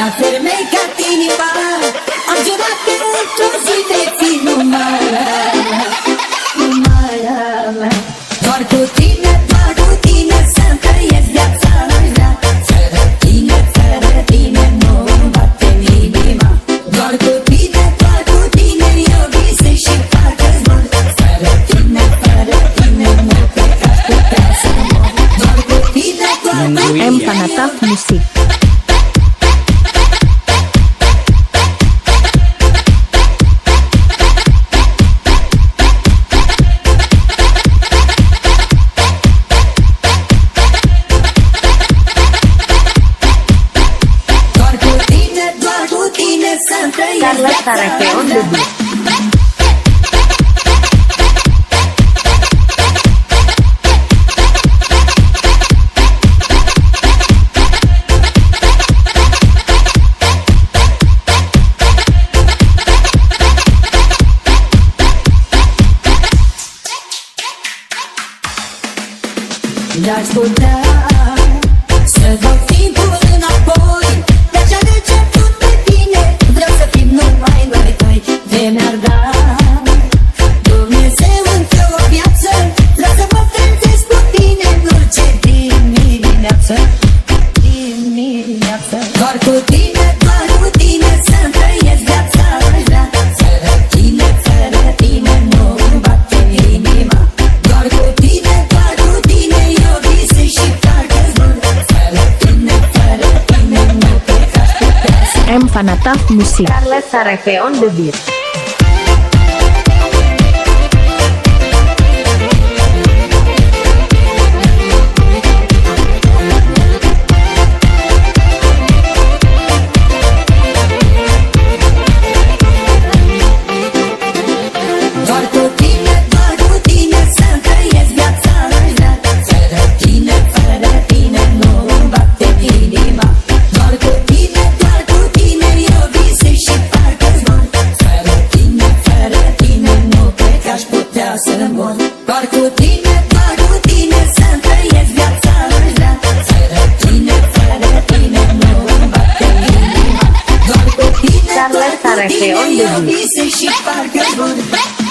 Mi-a fermecat inima, am jurat că într-o zi te țin numai doar cu tine, să-mi trăiesc viața mea. Fără tine nu-mi bate inima. Doar cu tine, eu visez și parcă zbor. Fără tine nu cred că aș putea să mor. Doar cu tine, M Panataf Music. Carla Tarajeón de Beat. Le-aș putea să dau timpul înapoi. De-aș aduce tot pe tine. Vreau să fim numai noi doi. De mi-ar da Dumnezeu încă o viață. Vreau să mă trezesc cu tine în orice dimineață. Doar cu tine, să-mi trăiesc viața mea. Fără tine nu-mi bate inima. Doar cu tine, eu visez și parcă zbor. Fără tine nu cred că aș putea să M Panataf Music. Carla Tarajeón de Beat. doar cu tine, să-mi trăiesc viața mea. Fără tine nu-mi bate inima. Doar cu tine, eu visez și parcă zbor. Fără tine nu cred că aș putea să mor. Doar cu tine, să-mi trăiesc viața mea. Fără tine nu-mi bate inima. Doar cu tine, Carla Tarajeón de eu Beat. visez și parcă zbor.